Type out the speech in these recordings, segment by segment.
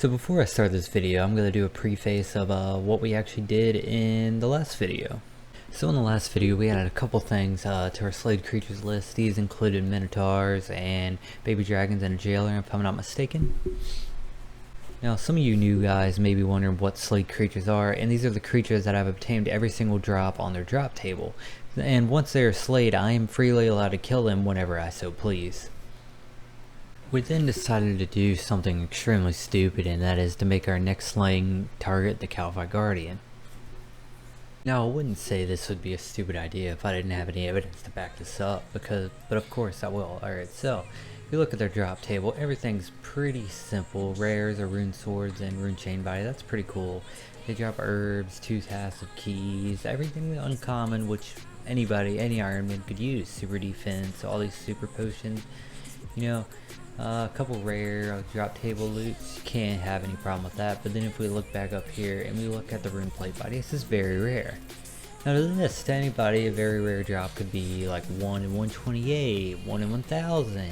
So before I start this video, I'm going to do a preface of what we actually did in the last video. So in the last video, we added a couple things to our slayed creatures list. These included minotaurs and baby dragons and a jailer, if I'm not mistaken. Now some of you new guys may be wondering what slayed creatures are, and these are the creatures that I've obtained every single drop on their drop table. And once they are slayed, I am freely allowed to kill them whenever I so please. We then decided to do something extremely stupid, and that is to make our next slaying target the Calify Guardian. Now I wouldn't say this would be a stupid idea if I didn't have any evidence to back this up, but of course I will. Alright, so if you look at their drop table, everything's pretty simple. Rares are rune swords and rune chain body. That's pretty cool. They drop herbs, 2 tasks of keys, everything uncommon which any Ironman could use. Super defense, all these super potions, you know. A couple rare drop table loots, you can't have any problem with that. But then if we look back up here and we look at the rune plate body, this is very rare. Now to this, to anybody, a very rare drop could be like 1 in 128, 1 in 1000.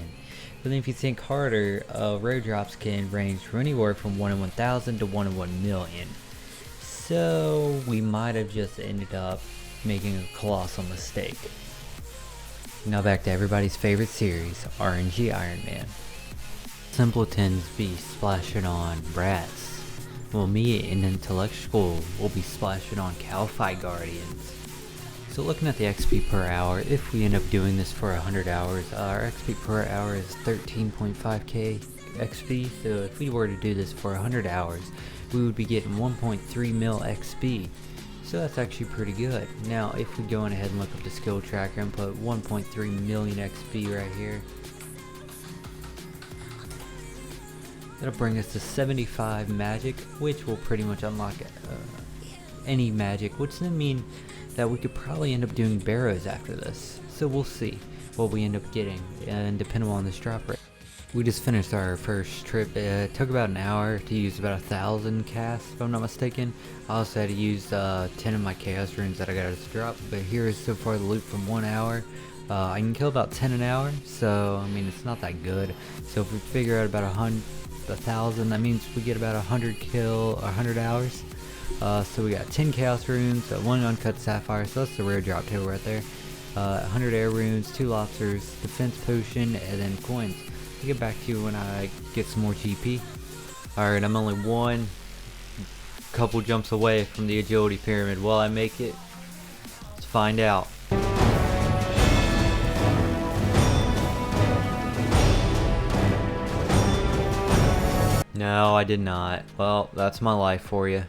But then if you think harder, rare drops can range from anywhere from 1 in 1000 to 1 in 1 million. So we might have just ended up making a colossal mistake. Now back to everybody's favorite series, RNGironman. Simpletons be splashing on brats, while me and intellectual will be splashing on Calify Guardians. So looking at the XP per hour, if we end up doing this for 100 hours, our XP per hour is 13.5k XP. So if we were to do this for 100 hours, we would be getting 1.3 mil XP. So that's actually pretty good. Now if we go on ahead and look up the skill tracker and put 1.3 million XP right here, that'll bring us to 75 magic, which will pretty much unlock any magic, which then mean that we could probably end up doing barrows after this. So we'll see what we end up getting, and depending on this drop rate. We just finished our first trip. It took about an hour to use about 1,000 casts, if I'm not mistaken. I also had to use 10 of my chaos runes that I got as a drop, but here is so far the loot from 1 hour. I can kill about 10 an hour, so I mean it's not that good. So if we figure out about 1,000, that means we get about 100 hours. So we got 10 chaos runes, 1 uncut sapphire, so that's the rare drop table right there. 100 air runes, 2 lobsters, defense potion, and then coins. I'll get back to you when I get some more GP. Alright, I'm only one couple jumps away from the agility pyramid. Will I make it? Let's find out. No, I did not. Well, that's my life for you.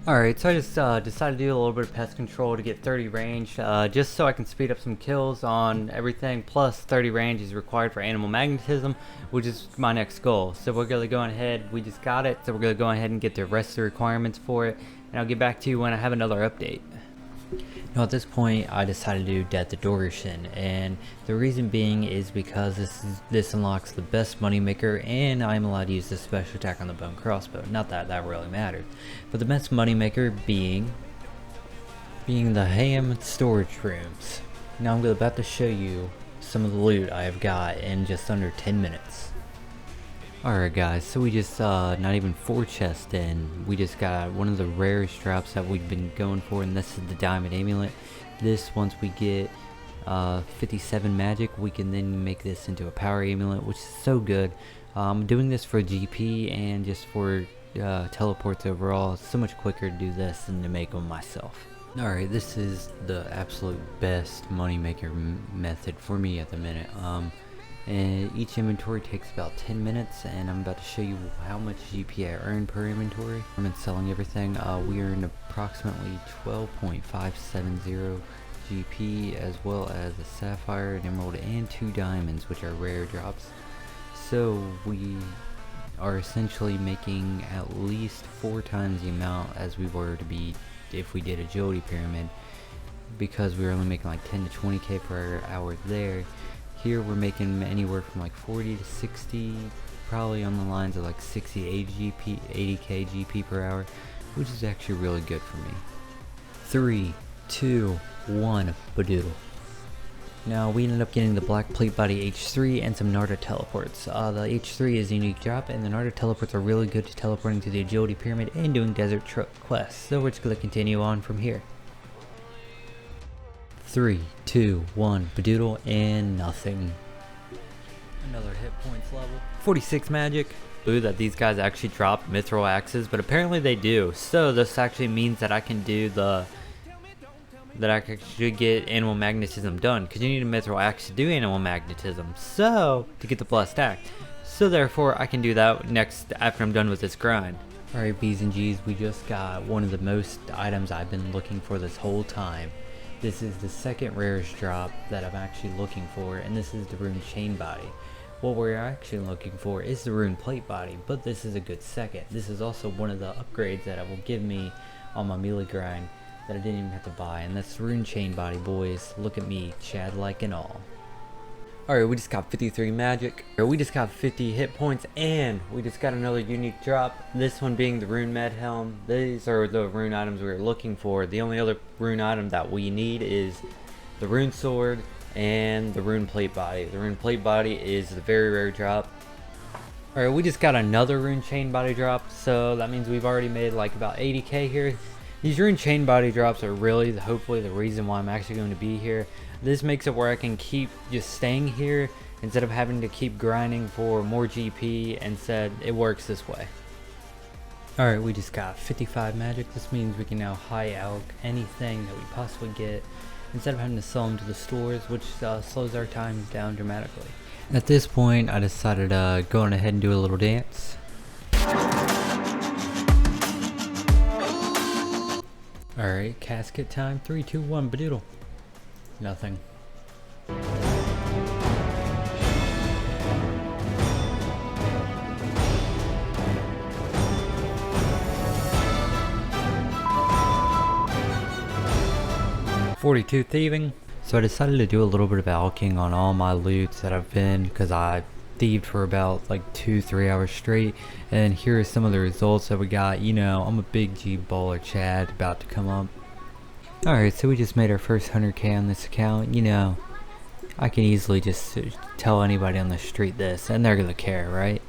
Alright, so I just decided to do a little bit of pest control to get 30 range, just so I can speed up some kills on everything, plus 30 range is required for animal magnetism, which is my next goal. So we're going to go ahead, we just got it, so we're going to go ahead and get the rest of the requirements for it, and I'll get back to you when I have another update. Now at this point I decided to do Death Adoration, and the reason being is because this unlocks the best moneymaker, and I'm allowed to use the special attack on the bone crossbow. Not that that really matters, but the best moneymaker being the ham storage rooms. Now I'm about to show you some of the loot I have got in just under 10 minutes. Alright guys, so we just not even 4 chests in, we just got one of the rarest drops that we've been going for, and this is the diamond amulet. This, once we get 57 magic, we can then make this into a power amulet, which is so good. I'm doing this for GP and just for teleports overall. It's so much quicker to do this than to make them myself. Alright, this is the absolute best moneymaker method for me at the minute. And each inventory takes about 10 minutes, and I'm about to show you how much GP I earn per inventory. I'm selling everything. We earned approximately 12.570 GP, as well as a sapphire, an emerald, and 2 diamonds, which are rare drops. So we are essentially making at least 4 times the amount as we were to be if we did agility pyramid, because we were only making like 10 to 20k per hour there. Here we're making anywhere from like 40 to 60, probably on the lines of like 60 to 80k GP per hour, which is actually really good for me. 3, 2, 1, Badoo. Now we ended up getting the Black Plate Body H3 and some Narda teleports. The H3 is a unique drop, and the Narda teleports are really good to teleporting to the Agility Pyramid and doing Desert Truck quests. So we're just going to continue on from here. 3, 2, 1, Badoodle, and nothing. Another hit points level. 46 magic. Ooh, that these guys actually drop mithril axes, but apparently they do. So this actually means that I can do that I actually get animal magnetism done, because you need a mithril axe to do animal magnetism, so to get the plus stack. So therefore I can do that next after I'm done with this grind. Alright, B's and G's, we just got one of the most items I've been looking for this whole time. This is the second rarest drop that I'm actually looking for, and this is the Rune Chain Body. What we're actually looking for is the Rune Plate Body, but this is a good second. This is also one of the upgrades that it will give me on my melee grind that I didn't even have to buy, and that's Rune Chain Body, boys. Look at me, Chad-like and all. Alright, we just got 53 magic, we just got 50 hit points, and we just got another unique drop, this one being the Rune Med Helm. These are the rune items we were looking for. The only other rune item that we need is the Rune Sword and the Rune Plate Body. The Rune Plate Body is the very rare drop. Alright, we just got another Rune Chain Body drop, so that means we've already made like about 80k here. These Rune Chain Body drops are really, hopefully, the reason why I'm actually going to be here. This makes it where I can keep just staying here instead of having to keep grinding for more GP. Instead, it works this way. Alright, we just got 55 magic. This means we can now high out anything that we possibly get instead of having to sell them to the stores, which slows our time down dramatically. At this point, I decided to go on ahead and do a little dance. Alright, casket time. 3, 2, 1, Badoodle. Nothing. $42 thieving. So I decided to do a little bit of alching on all my loots that I've been, because I thieved for about like 2-3 hours straight, and here are some of the results that we got. You know, I'm a big G baller, Chad, about to come up. Alright, so we just made our first 100k on this account. You know, I can easily just tell anybody on the street this, and they're gonna care, right?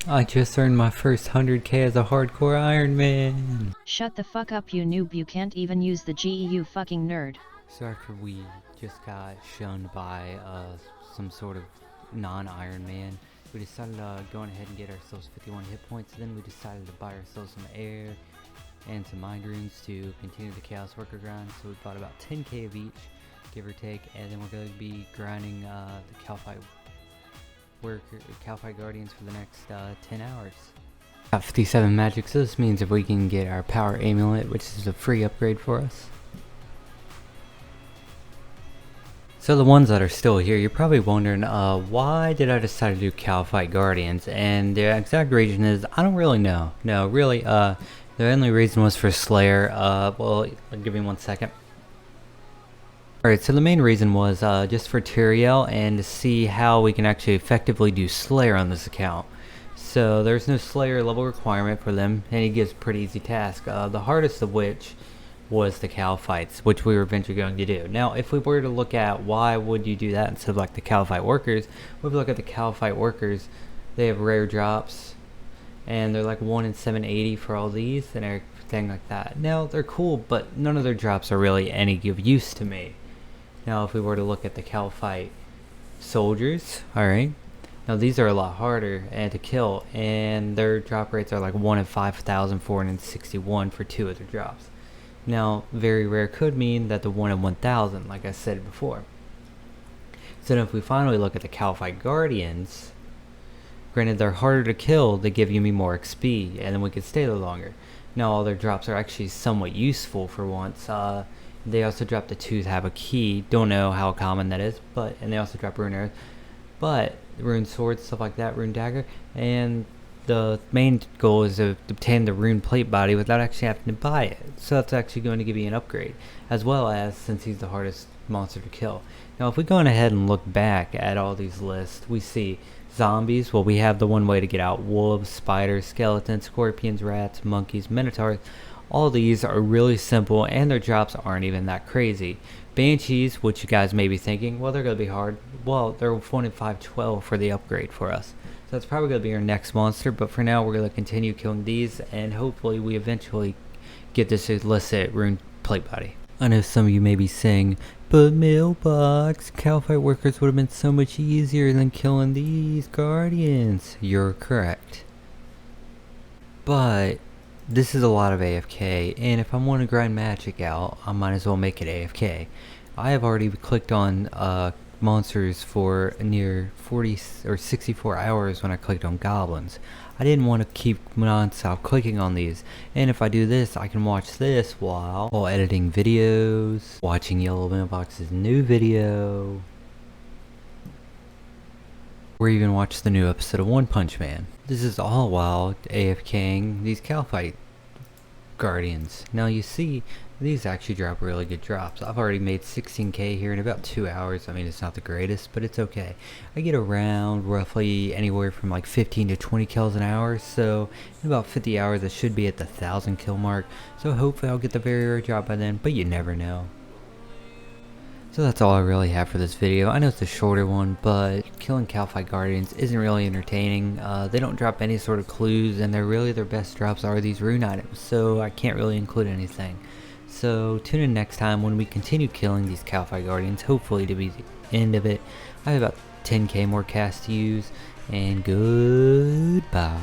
I just earned my first 100k as a hardcore Ironman. Shut the fuck up, you noob. You can't even use the GE, you fucking nerd. So after we just got shunned by some sort of non-Ironman, we decided to go on ahead and get ourselves 51 hit points. Then we decided to buy ourselves some air and some mind runes to continue the Chaos Worker grind. So we bought about 10k of each, give or take, and then we're going to be grinding the Calfight Guardians for the next 10 hours. Got 57 magic, so this means if we can get our Power Amulet, which is a free upgrade for us. So the ones that are still here, you're probably wondering, why did I decide to do Calfight Guardians? And the exact reason is, I don't really know. No, really, the only reason was for Slayer. Well, give me 1 second. Alright, so the main reason was just for Tyrael and to see how we can actually effectively do Slayer on this account. So there's no Slayer level requirement for them, and he gives a pretty easy task. The hardest of which was the Cal fights, which we were eventually going to do. Now, if we were to look at why would you do that instead of like the Calfight Workers, if we look at the Calfight Workers, they have rare drops, and they're like 1 in 780 for all these and everything like that. Now, they're cool, but none of their drops are really any of use to me. Now, if we were to look at the Calfight Soldiers, alright, now these are a lot harder to kill, and their drop rates are like 1 in 5,461 for 2 of their drops. Now, very rare could mean that the 1 in 1,000, like I said before. So then if we finally look at the Calfight Guardians, granted they're harder to kill, they give you me more XP, and then we can stay there longer. Now all their drops are actually somewhat useful for once. They also drop the Tooth Have a Key, don't know how common that is, but, and they also drop Rune Earth, but Rune Sword, stuff like that, Rune Dagger, and the main goal is to obtain the Rune Plate Body without actually having to buy it. So that's actually going to give you an upgrade, as well as, since he's the hardest monster to kill. Now if we go on ahead and look back at all these lists, we see zombies. Well, we have the one way to get out: wolves, spiders, skeletons, scorpions, rats, monkeys, minotaurs. All these are really simple and their drops aren't even that crazy. Banshees, which you guys may be thinking, well, they're going to be hard. Well, they're 1 in 512 for the upgrade for us. So that's probably going to be our next monster, but for now we're going to continue killing these, and hopefully we eventually get this illicit rune plate body. I know some of you may be saying, but mailbox, Calfight workers would have been so much easier than killing these guardians. You're correct. But this is a lot of AFK, and if I want to grind magic out, I might as well make it AFK. I have already clicked on monsters for near 40 or 64 hours when I clicked on goblins. I didn't want to keep non-stop clicking on these, and if I do this, I can watch this while editing videos, watching Yellow Mailbox's new video, or even watch the new episode of One Punch Man. This is all while AFKing these Calfight guardians. Now you see, these actually drop really good drops. I've already made 16k here in about 2 hours. I mean, it's not the greatest, but it's okay. I get around roughly anywhere from like 15 to 20 kills an hour, so in about 50 hours I should be at the 1,000 kill mark. So hopefully I'll get the very rare drop by then, but you never know. So that's all I really have for this video. I know it's a shorter one, but killing Calfight Guardians isn't really entertaining. They don't drop any sort of clues, and their best drops are these rune items, so I can't really include anything. So tune in next time when we continue killing these Calfight Guardians, hopefully to be the end of it. I have about 10k more casts to use, and goodbye.